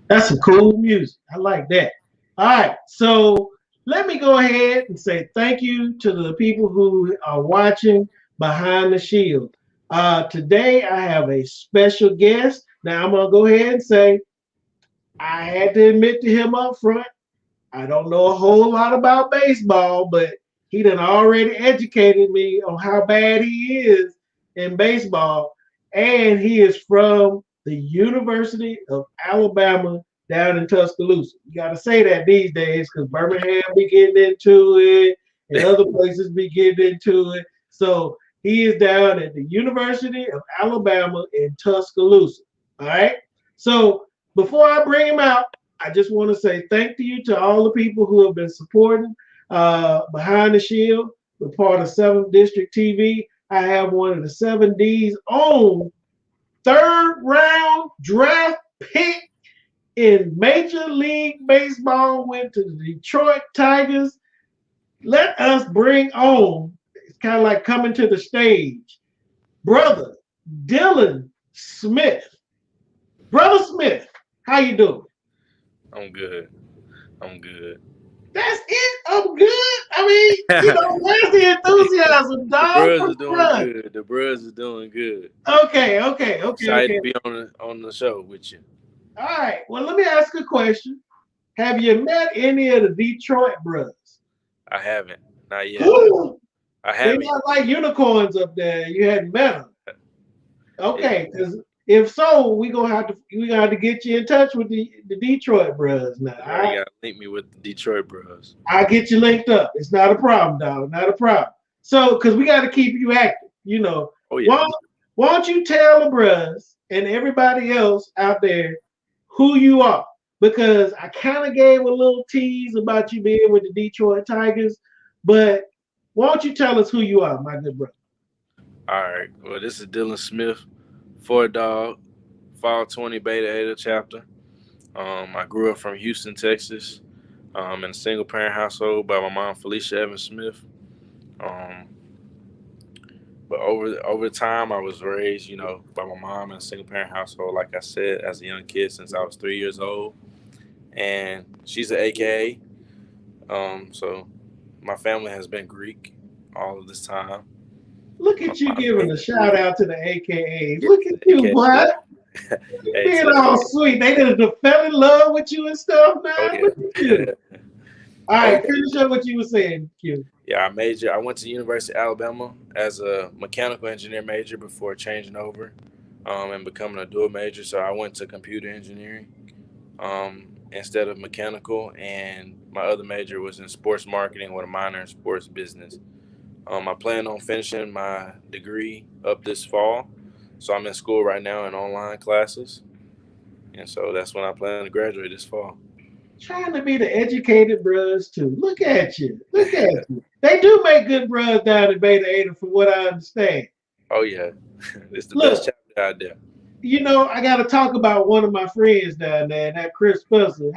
That's some cool music. I like that. All right, so let me go ahead and say thank you to the people who are watching Behind the Shield. Today I have a special guest. Now I'm gonna go ahead and say I had to admit to him up front. I don't know a whole lot about baseball, but he done already educated me on how bad he is in baseball. And he is from the University of Alabama down in Tuscaloosa. You got to say that these days because Birmingham be getting into it and other places be getting into it. So he is down at the University of Alabama in Tuscaloosa. All right. So before I bring him out, I just want to say thank you to all the people who have been supporting Behind the Shield. We're part of 7th District TV. I have one of the 7D's own third round draft pick in Major League Baseball, went to the Detroit Tigers. Let us bring on, it's kind of like coming to the stage, brother Dylan Smith. Brother Smith, how you doing? I'm good. I'm good. That's it. I'm good. I mean, the where's the enthusiasm, dog? Bros Come are doing on. good. The Bros are doing good. Okay, okay, okay, Excited okay. to be on the show with you. All right. Well, let me ask a question. Have you met any of the Detroit brothers? I haven't. Not yet. I They're haven't. not like unicorns up there. You hadn't met them. Yeah. Okay, because if so, we gonna have to get you in touch with the Detroit brothers now. Yeah, you gotta link me with the Detroit Bros. I'll get you linked up. It's not a problem, dog. Not a problem. So, because we got to keep you active, Oh yeah. why, why don't you tell the bros and everybody else out there who you are? Because I kind of gave a little tease about you being with the Detroit Tigers, but why don't you tell us who you are, my good brother? All right. Well, this is Dylan Smith, Fort Dog, Fall 20 Beta Ada chapter. I grew up from Houston, Texas, in a single parent household by my mom, Felicia Evans Smith. Um, But over time, I was raised, by my mom in a single parent household. Like I said, as a young kid, since I was 3 years old, and she's an AKA. So my family has been Greek all of this time. Look My at you mom giving came a from shout Greece. out to the AKAs. Yeah, Look at the you, boy. AKA. You Hey, being to the all A. sweet. They just fell in love with you and stuff Oh now. Look at yeah. you. All Oh right, yeah. finish up what you were saying, Q. Yeah, I went to University of Alabama as a mechanical engineer major before changing over, and becoming a dual major. So I went to computer engineering, instead of mechanical, and my other major was in sports marketing with a minor in sports business. I plan on finishing my degree up this fall, so I'm in school right now in online classes, and so that's when I plan to graduate this fall. Trying to be the educated bros too. Look at you. Look at you. They do make good bros down in Beta Ada, from what I understand. Oh yeah, it's the best Look, chapter out there. I got to talk about one of my friends down there, that Chris Spencer.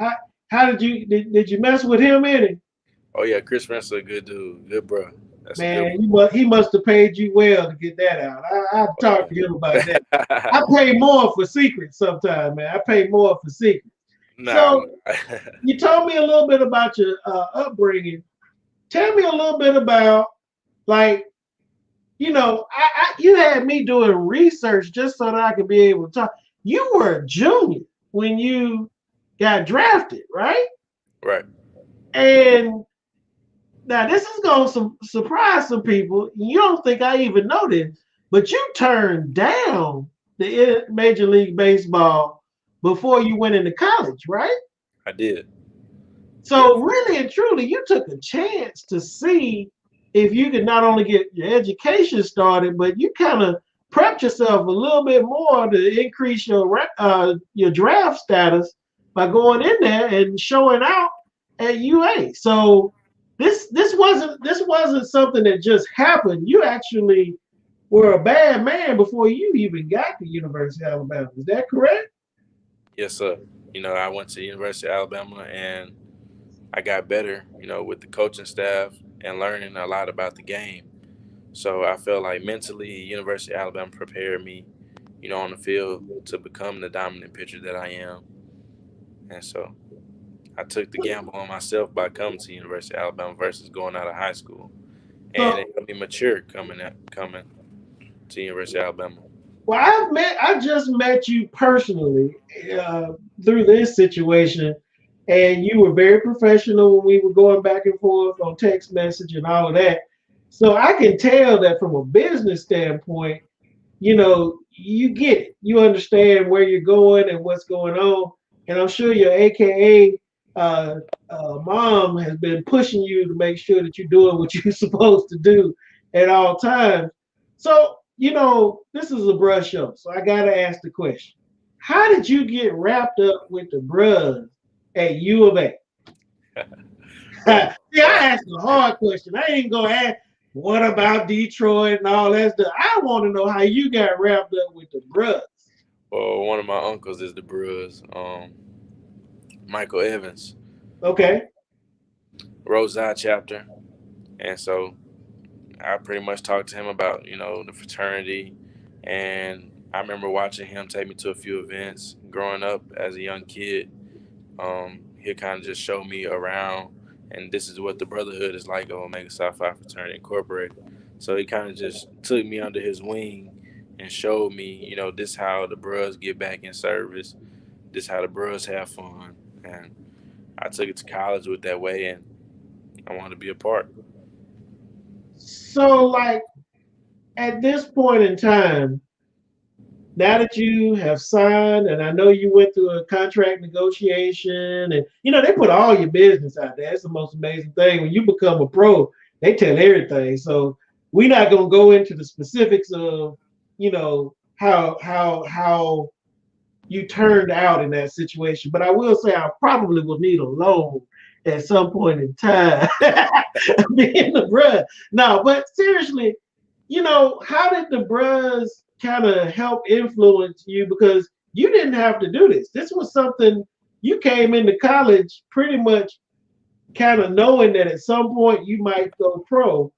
How did you mess with him any? Oh yeah, Chris Spencer, a good dude, good bro. That's a good Man, bro. he must have paid you well to get that out. I Oh talked to him about that. yeah. I pay more for secrets sometimes, man. I pay more for secrets. Nah, So nah. you told me a little bit about your upbringing. Tell me a little bit about, like, you had me doing research just so that I could be able to talk. You were a junior when you got drafted, right? Right. And now this is going to surprise some people. You don't think I even know this, but you turned down the Major League Baseball before you went into college, right? I did. Yeah. So really and truly, you took a chance to see if you could not only get your education started, but you kind of prepped yourself a little bit more to increase your draft status by going in there and showing out at UA. So this wasn't something that just happened. You actually were a bad man before you even got to University of Alabama. Is that correct? Yes, sir. I went to University of Alabama and I got better, with the coaching staff and learning a lot about the game. So I felt like mentally, University of Alabama prepared me, on the field to become the dominant pitcher that I am. And so I took the gamble on myself by coming to University of Alabama versus going out of high school, and So, it helped me mature coming to University of Alabama. well, I just met you personally uh, through this situation, and you were very professional when we were going back and forth on text message and all of that. So I can tell that from a business standpoint, you get it. You understand where you're going and what's going on. And I'm sure your AKA mom has been pushing you to make sure that you're doing what you're supposed to do at all times. So, this is a brush show. So I got to ask the question. How did you get wrapped up with the bruhs at U of A? Well, See, I asked a hard question. I ain't gonna ask what about Detroit and all that stuff. I want to know how you got wrapped up with the bruhs. well, one of my uncles is the Brewers, Michael Evans, Okay. Roselle chapter, and so I pretty much talked to him about the fraternity, and I remember watching him take me to a few events growing up as a young kid. He kind of just showed me around, and this is what the brotherhood is like of Omega Psi Phi Fraternity Incorporated. So he kind of just took me under his wing and showed me, this how the bros get back in service, this how the bros have fun, and I took it to college with that way, and I wanted to be a part. So, like, at this point in time, now that you have signed, and I know you went through a contract negotiation, and they put all your business out there. That's the most amazing thing. When you become a pro, they tell everything. So we're not gonna go into the specifics of, how you turned out in that situation. But I will say I probably will need a loan at some point in time. Being the bruh. No, but seriously, how did the bros kind of help influence you? Because you didn't have to do this. This was something you came into college pretty much kind of knowing that at some point you might go pro,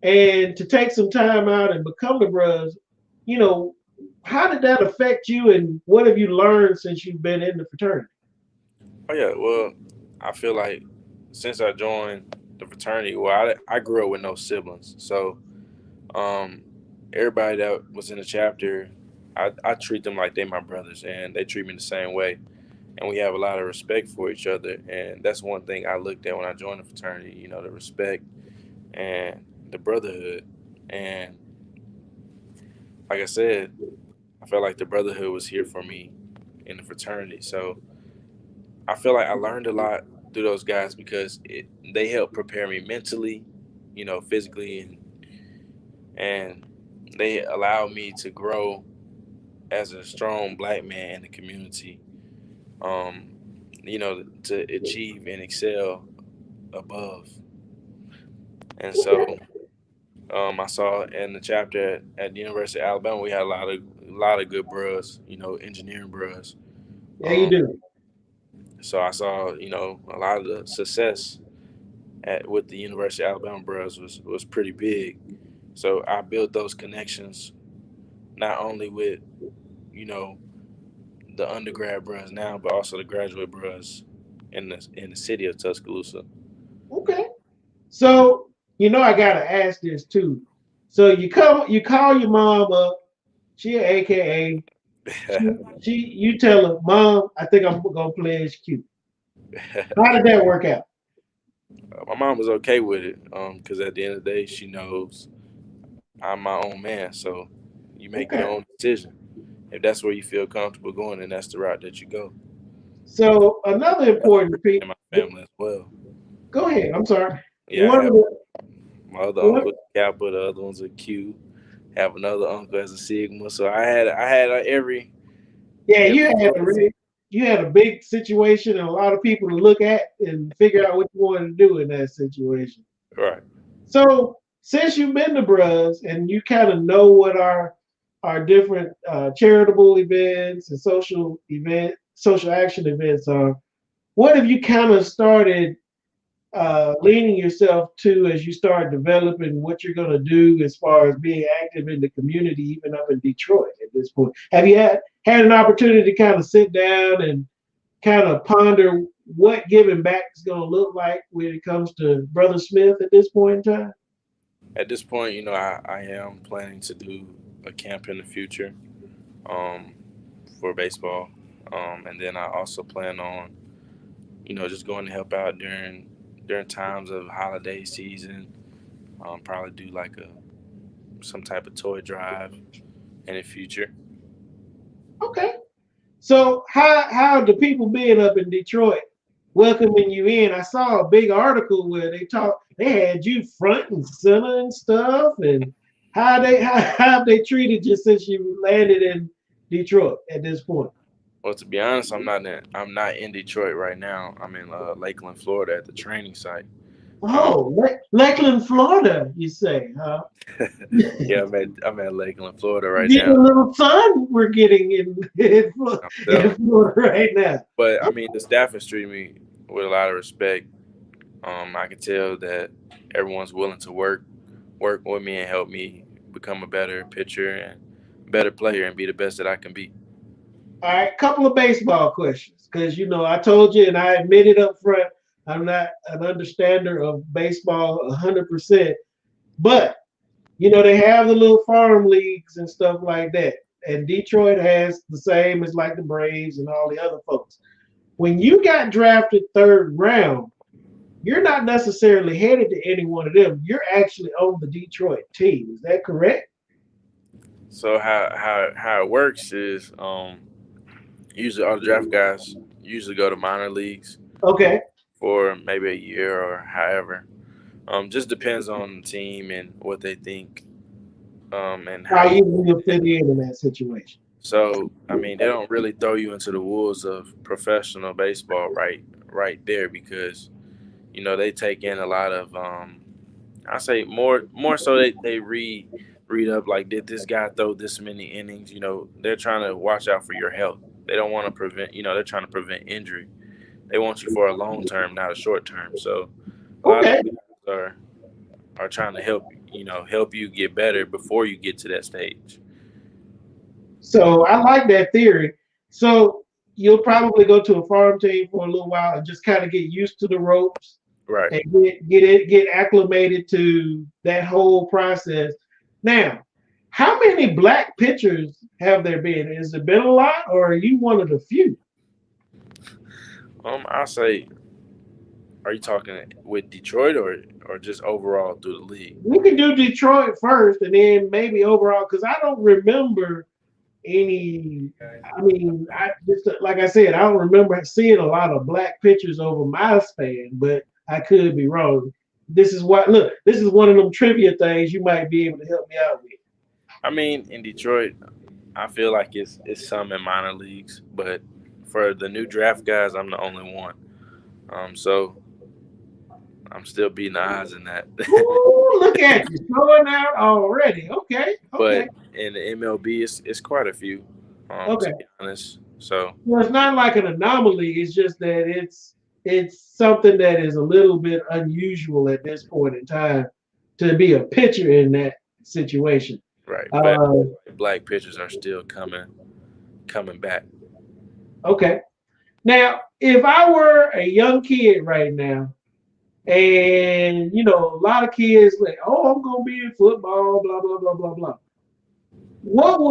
and to take some time out and become the bros, you know, how did that affect you, and what have you learned since you've been in the fraternity? Oh yeah, well, I feel like since I joined the fraternity, well, I grew up with no siblings, so um, everybody that was in the chapter, I treat them like they my brothers, and they treat me the same way, and we have a lot of respect for each other, and that's one thing I looked at when I joined the fraternity, the respect and the brotherhood, and like I said, I felt like the brotherhood was here for me in the fraternity, so I feel like I learned a lot through those guys because they helped prepare me mentally, physically, and they allowed me to grow as a strong black man in the community. Um, to achieve and excel above. And so Okay. I saw in the chapter at the University of Alabama we had a lot of good bros, engineering bros. Yeah, you Um, do. so I saw a lot of the success with the University of Alabama bros was pretty big. So I built those connections not only with you know the undergrad bros now, but also the graduate bros in the city of Tuscaloosa. Okay. So, I gotta ask this too. So you call your mom up, she an AKA, you tell her, Mom, I think I'm gonna play as cute. How did that work out? My mom was okay with it, because at the end of the day, she knows I'm my own man. So you make your Okay. own decision. If that's where you feel comfortable going, then that's the route that you go. So another I have important piece. in my family as well. Go ahead. I'm sorry. Yeah, I One of have the my other one, uncle Kappa, the other one's a Q. Have another uncle as a Sigma. So I had yeah, every you had a big situation and a lot of people to look at and figure out what you wanted to do in that situation. right. So since you've been to Bros and you kind of know what our different charitable events and social action events are, what have you kind of started leaning yourself to as you start developing what you're going to do as far as being active in the community, even up in Detroit at this point? Have you had an opportunity to kind of sit down and kind of ponder what giving back is going to look like when it comes to Brother Smith at this point in time? At this point, I am planning to do a camp in the future, um, for baseball, and then I also plan on, just going to help out during times of holiday season. Probably do like some type of toy drive in the future. Okay. So how the people being up in Detroit welcoming you in? I saw a big article where they had you front and center and stuff, and how have they treated you since you landed in Detroit at this point? Well, to be honest, I'm not in Detroit right now. I'm in Lakeland, Florida, at the training site. Um, Oh, Lakeland, Florida, you say, huh? yeah, I'm at Lakeland, Florida right The now. little sun we're getting I'm in telling. Florida right now. But I mean, the staff has treated me with a lot of respect. I can tell that everyone's willing to work with me and help me become a better pitcher and better player and be the best that I can be. All right, couple of baseball questions, because I told you and I admitted up front, I'm not an understander of baseball 100%, but they have the little farm leagues and stuff like that, and Detroit has the same as like the Braves and all the other folks. When you got drafted third round, you're not necessarily headed to any one of them. You're actually on the Detroit team. Is that correct? So how it works is, usually all the draft guys usually go to minor leagues Okay. for maybe a year or however. Just depends on the team and what they think, and how How you. you will fit in that situation. So I mean, they don't really throw you into the wolves of professional baseball right there, because they take in a lot of, I say more so they read up, like, did this guy throw this many innings? They're trying to watch out for your health. They don't want to prevent. They're trying to prevent injury. They want you for a long term, not a short term. So a lot of Okay. these guys are trying to help you get better before you get to that stage. So I like that theory. So you'll probably go to a farm team for a little while and just kind of get used to the ropes Right. and get acclimated to that whole process. Now, how many black pitchers have there been? Has it been a lot, or are you one of the few? I'll say, are you talking with Detroit or just overall through the league? We can do Detroit first, and then maybe overall, because I don't remember any. I mean, I just like I said, I don't remember seeing a lot of black pitchers over my span, but I could be wrong. This is one of them trivia things you might be able to help me out with. I mean, in Detroit, I feel like it's some in minor leagues, but for the new draft guys, I'm the only one. So I'm still beating the odds in that. Ooh, look at you showing out already. Okay, okay, But in the MLB, it's quite a few, to okay. be honest. So Well, it's not like an anomaly. It's just that it's something that is a little bit unusual at this point in time to be a pitcher in that situation. right, but Uh, black pitchers are still coming back. okay. Now, if I were a young kid right now, and a lot of kids like, oh, I'm gonna be in football, blah blah blah blah blah. What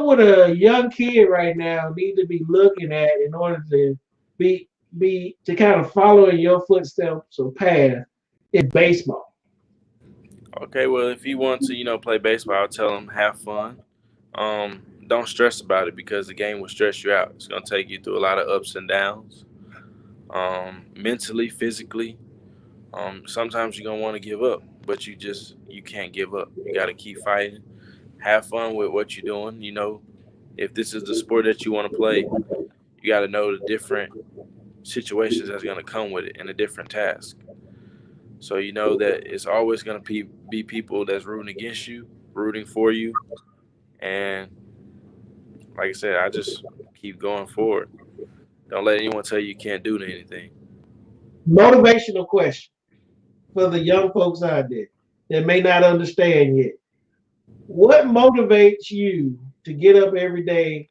would a young kid right now need to be looking at in order to be to kind of follow in your footsteps or path in baseball? Okay, well, if you want to, play baseball, I'll tell them have fun. Don't stress about it, because the game will stress you out. It's gonna take you through a lot of ups and downs, mentally, physically. Sometimes you're gonna want to give up, but you can't give up. You got to keep fighting. Have fun with what you're doing. If this is the sport that you want to play, you got to know the different situations that's gonna come with it and the different tasks. So you know that it's always gonna be people that's rooting against you, rooting for you, and like I said, I just keep going forward. Don't let anyone tell you can't do anything. Motivational question for the young folks out there that may not understand yet. What motivates you to get up every day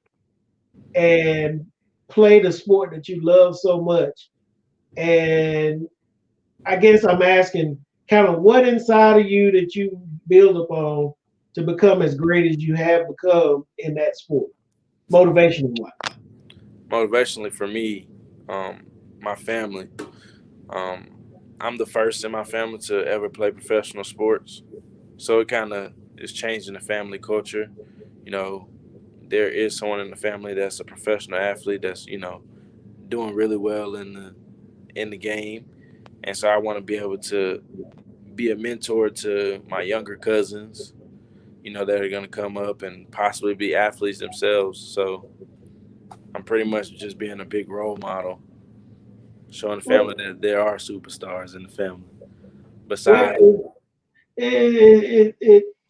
and play the sport that you love so much. And I guess I'm asking kind of what inside of you that you build upon to become as great as you have become in that sport, motivational wise. Motivationally for me, my family. Um, I'm the first in my family to ever play professional sports, so it kind of is changing the family culture. You know, there is someone in the family that's a professional athlete that's doing really well in the game, and so I want to be able to be a mentor to my younger cousins. That are going to come up and possibly be athletes themselves. So I'm pretty much just being a big role model, showing the family Well, that there are superstars in the family. well, Besides,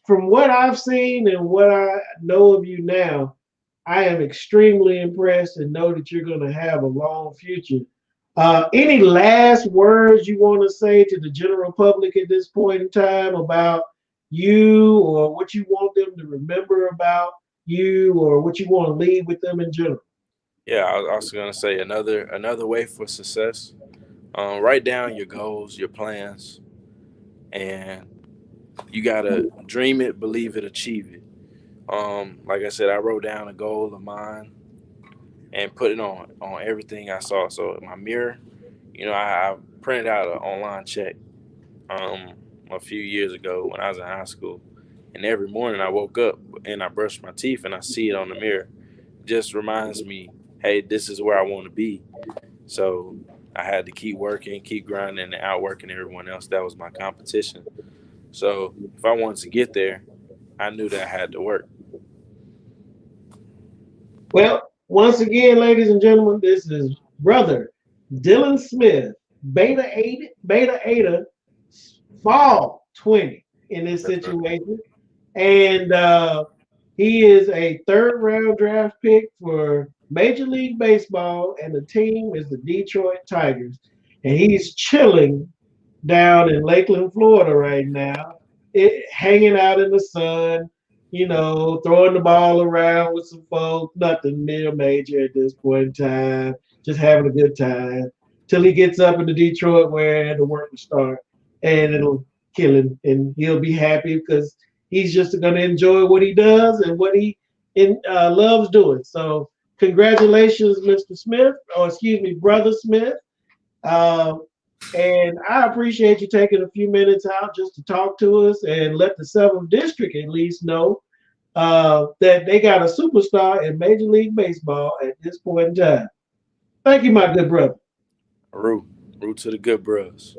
from what I've seen and what I know of you now, I am extremely impressed and know that you're going to have a long future. Any last words you want to say to the general public at this point in time about you, or what you want them to remember about you, or what you want to leave with them in general? yeah, I was also going to say another way for success. Write down your goals, your plans, and you gotta dream it, believe it, achieve it. Like I said, I wrote down a goal of mine and put it on everything I saw. So in my mirror, I printed out an online check um, a few years ago when I was in high school, and every morning I woke up and I brushed my teeth and I see it on the mirror. It just reminds me, hey, this is where I want to be. So I had to keep working, keep grinding, and outworking everyone else. That was my competition. So if I wanted to get there, I knew that I had to work. Well, once again, ladies and gentlemen, this is brother Dylan Smith, Beta Ada, fall 20 in this Yes, sir. situation. And he is a third round draft pick for Major League Baseball, and the team is the Detroit Tigers. And he's chilling down in Lakeland, Florida right now, hanging out in the sun, throwing the ball around with some folks, nothing real major at this point in time, just having a good time till he gets up into Detroit where the work will start, and it'll kill him, and he'll be happy because he's just going to enjoy what he does and what he loves doing. So, congratulations, Mr. Smith, or excuse me, Brother Smith. Um, and I appreciate you taking a few minutes out just to talk to us and let the 7th District at least know that they got a superstar in Major League Baseball at this point in time. Thank you, my good brother. Root to the good bros.